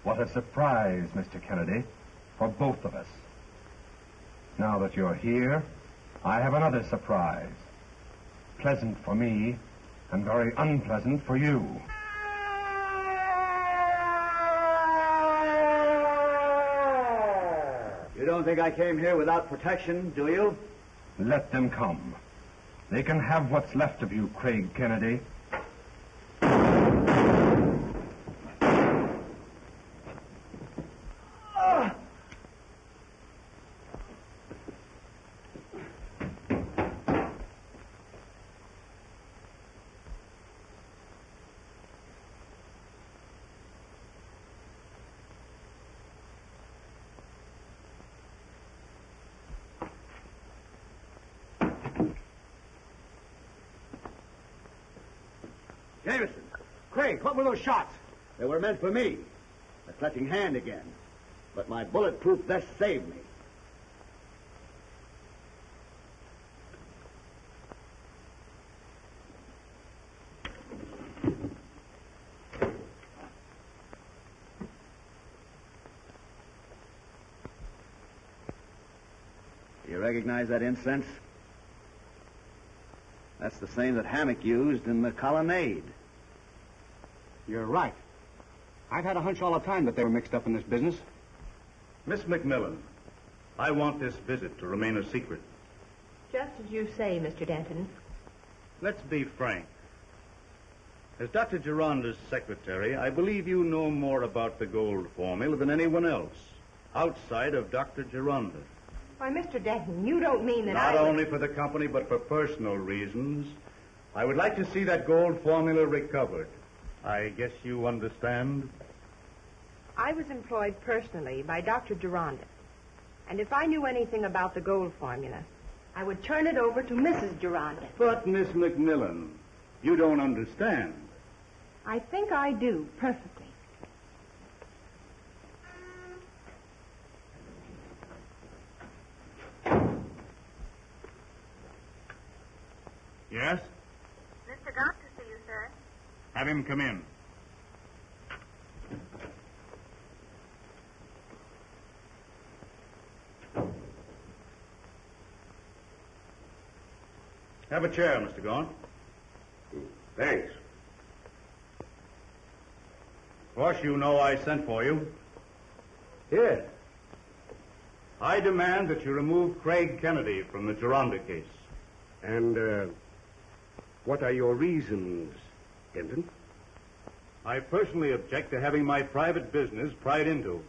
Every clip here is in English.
What a surprise, Mr. Kennedy, for both of us. Now that you're here, I have another surprise. Pleasant for me, and very unpleasant for you. You don't think I came here without protection, do you? Let them come. They can have what's left of you, Craig Kennedy. Jameson! Craig, what were those shots? They were meant for me. A clutching hand again. But my bulletproof vest saved me. Do you recognize that incense? That's the same that Hammock used in the colonnade. You're right. I've had a hunch all the time that they were mixed up in this business. Miss McMillan, I want this visit to remain a secret. Just as you say, Mr. Denton. Let's be frank. As Dr. Gironda's secretary, I believe you know more about the gold formula than anyone else, outside of Dr. Gironda. Why, Mr. Denton, you don't mean that Not only for the company, but for personal reasons. I would like to see that gold formula recovered. I guess you understand? I was employed personally by Dr. Gironda. And if I knew anything about the gold formula, I would turn it over to Mrs. Gironda. But, Miss McMillan, you don't understand. I think I do, perfectly. Yes? Mr. Gott to see you, sir. Have him come in. Have a chair, Mr. Gaunt. Thanks. Of course, you know I sent for you. Yes. I demand that you remove Craig Kennedy from the Gironda case. And, what are your reasons, Denton? I personally object to having my private business pried into.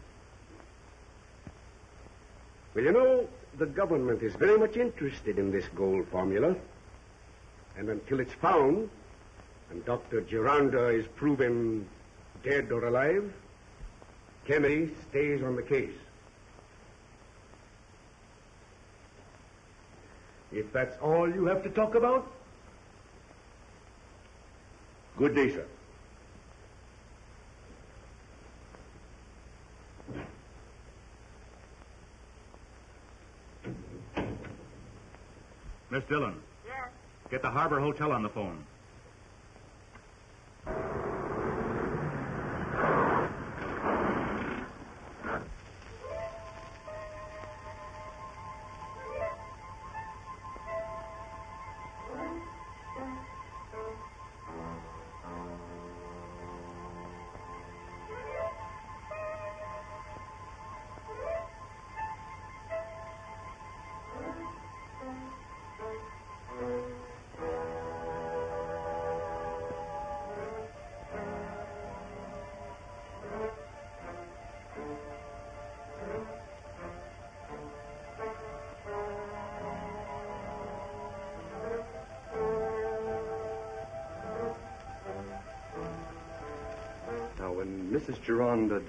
Well, you know, the government is very much interested in this gold formula. And until it's found, and Dr. Gironda is proven dead or alive, Kennedy stays on the case. If that's all you have to talk about, good day, sir. Miss Dillon. Yes. Get the Harbor Hotel on the phone. Now, when Mrs. Gironda...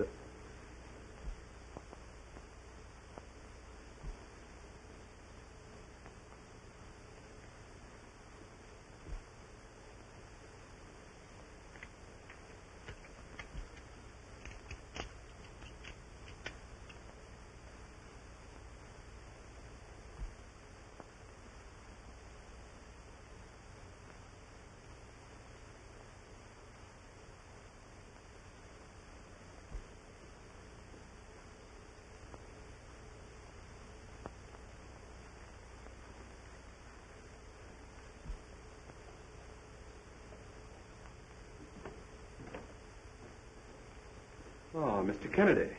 Oh, Mr. Kennedy.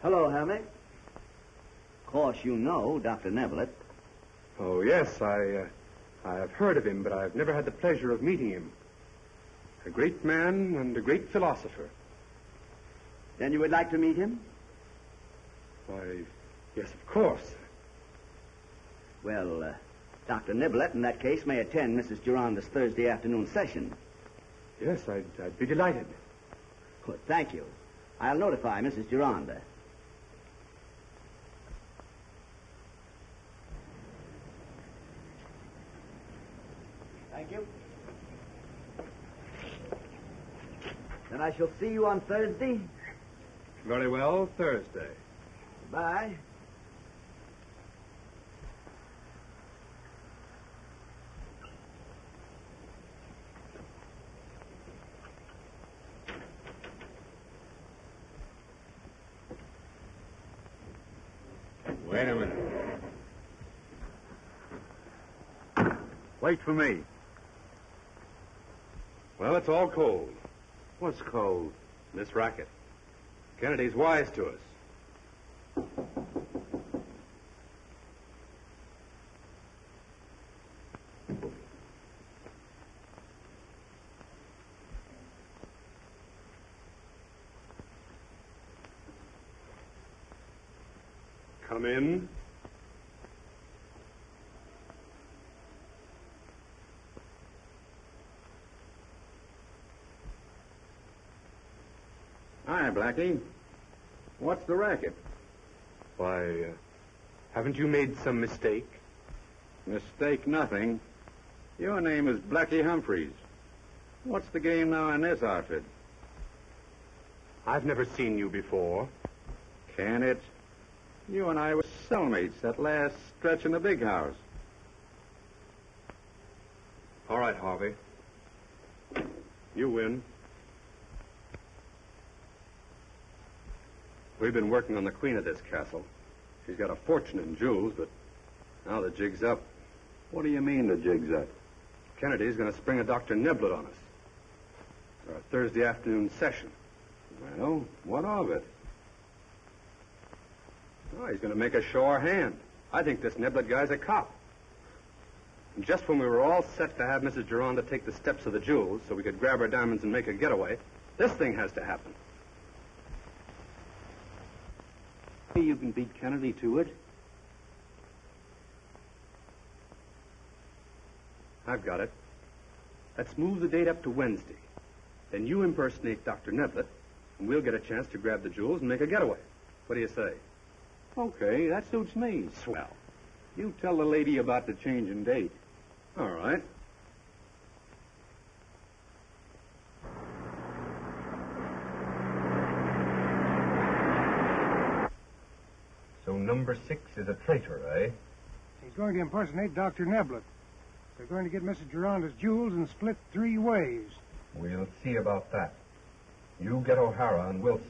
Hello, Helmy. Of course, you know Dr. Neblett. Oh, yes, I have heard of him, but I've never had the pleasure of meeting him. A great man and a great philosopher. Then you would like to meet him? Why, yes, of course. Well, Dr. Neblett, in that case, may attend Mrs. Gironda's Thursday afternoon session. Yes, I'd be delighted. Good, thank you. I'll notify Mrs. Gironda. Thank you. Then I shall see you on Thursday. Very well, Thursday. Bye. Wait a minute. Wait for me. Well, it's all cold. What's cold? This racket. Kennedy's wise to us. Come in. Hi, Blackie. What's the racket? Why, haven't you made some mistake? Mistake nothing. Your name is Blackie Humphreys. What's the game now in this outfit? I've never seen you before. Can it? You and I were cellmates that last stretch in the big house. All right, Harvey. You win. We've been working on the queen of this castle. She's got a fortune in jewels, but now the jig's up. What do you mean the jig's up? Kennedy's going to spring a Dr. Neblett on us. It's our Thursday afternoon session. Well, what of it? Oh, he's going to make us show our hand. I think this Neblett guy's a cop. And just when we were all set to have Mrs. Gironda take the steps of the jewels so we could grab her diamonds and make a getaway, this thing has to happen. You can beat Kennedy to it. I've got it. Let's move the date up to Wednesday. Then you impersonate Dr. Neblett, and we'll get a chance to grab the jewels and make a getaway. What do you say? Okay, that suits me. Swell. You tell the lady about the change in date. All right. So number 6 is a traitor, eh? He's going to impersonate Dr. Neblett. They're going to get Mrs. Gironda's jewels and split 3 ways. We'll see about that. You get O'Hara and Wilson.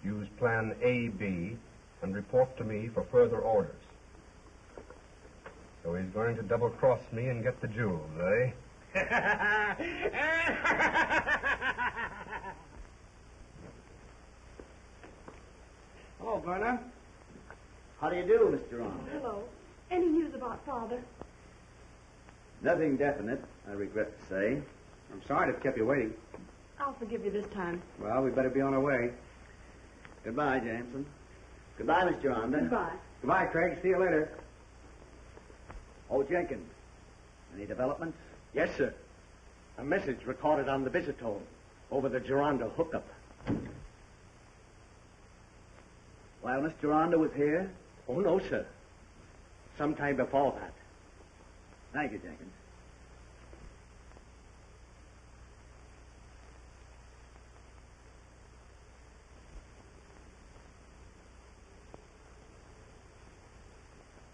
Use plan A-B and report to me for further orders. So he's going to double-cross me and get the jewels, eh? Hello, Verna. How do you do, Mr. Gironda? Hello. Any news about Father? Nothing definite, I regret to say. I'm sorry to have kept you waiting. I'll forgive you this time. Well, we better be on our way. Goodbye, Jameson. Goodbye, Miss Gironda. Goodbye. Goodbye, Craig. See you later. Oh, Jenkins. Any developments? Yes, sir. A message recorded on the visitone over the Gironda hookup. While Miss Gironda was here? Oh, no, sir. Sometime before that. Thank you, Jenkins.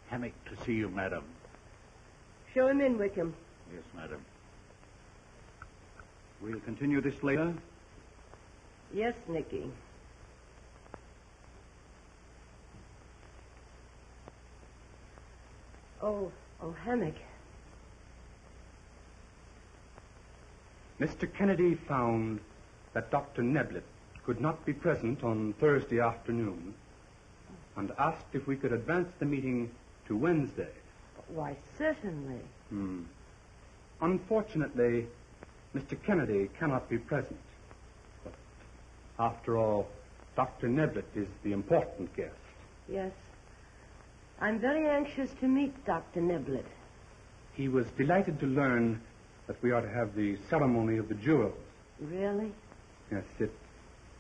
Hammock to see you, madam. Show him in, Wickham. Yes, madam. We'll continue this later. Yes, Nicky. Oh, Hammock. Mr. Kennedy found that Dr. Neblett could not be present on Thursday afternoon and asked if we could advance the meeting to Wednesday. Why, certainly. Unfortunately, Mr. Kennedy cannot be present. But after all, Dr. Neblett is the important guest. Yes. I'm very anxious to meet Dr. Neblett. He was delighted to learn that we are to have the ceremony of the jewels. Really? Yes,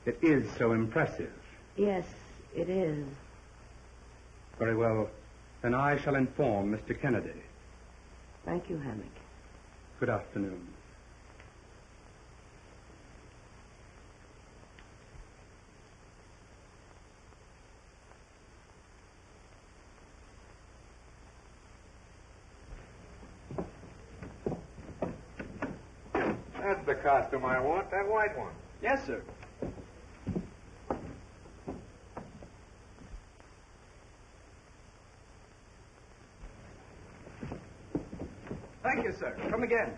it is so impressive. Yes, it is. Very well. Then I shall inform Mr. Kennedy. Thank you, Hammock. Good afternoon. That's the costume I want, that white one. Yes, sir. Thank you, sir. Come again.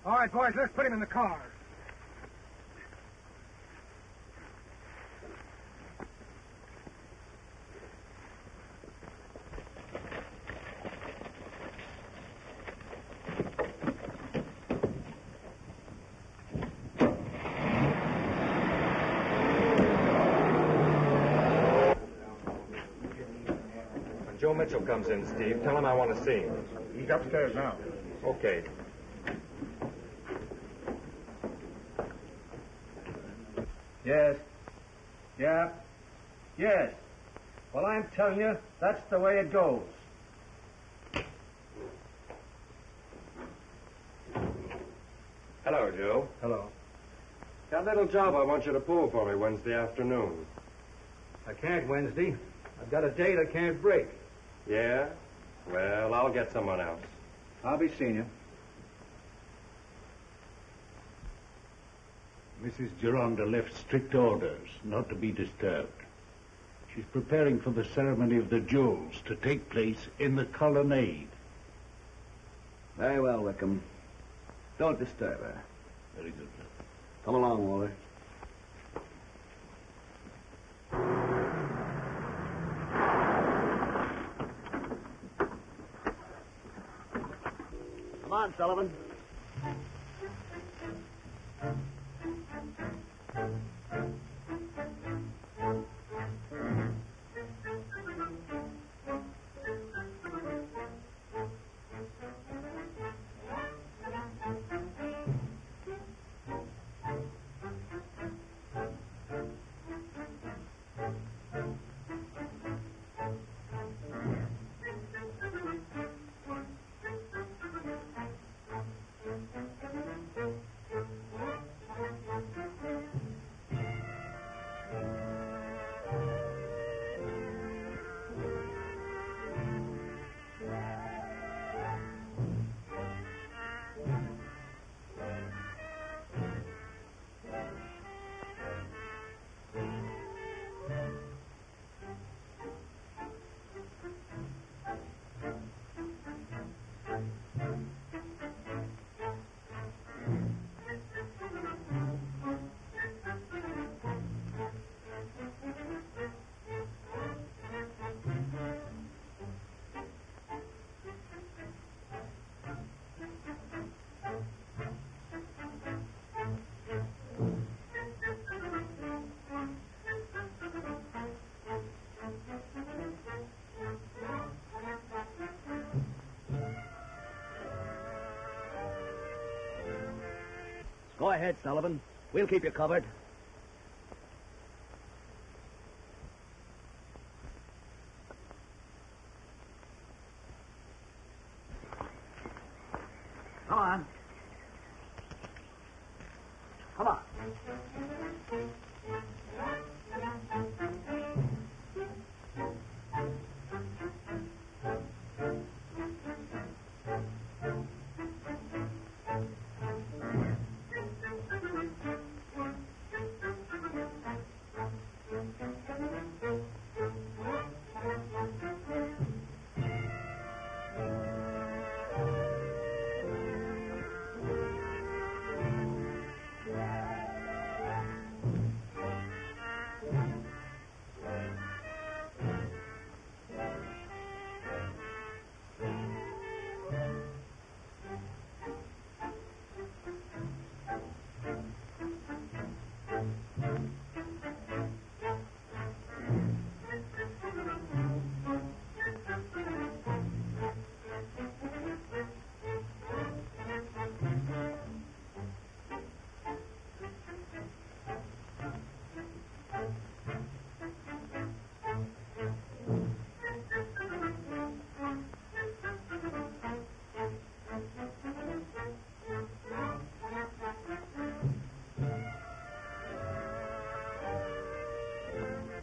All right, boys, let's put him in the car. When Joe Mitchell comes in, Steve, tell him I want to see him. He's upstairs now. Okay. Yes. Yeah. Yes. Well, I'm telling you, that's the way it goes. Hello, Joe. Hello. That little job I want you to pull for me Wednesday afternoon. I can't Wednesday. I've got a date I can't break. Yeah? Well, I'll get someone else. I'll be seeing you. Mrs. Gironda left strict orders not to be disturbed. She's preparing for the ceremony of the jewels to take place in the colonnade. Very well, Wickham. Don't disturb her. Very good, sir. Come along, Walter. Come on, Sullivan. Go ahead, Sullivan. We'll keep you covered. Come on. Come on.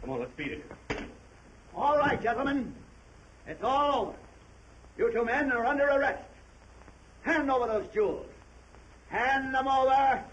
Come on, let's beat it. All right, gentlemen. It's all over. You two men are under arrest. Hand over those jewels. Hand them over.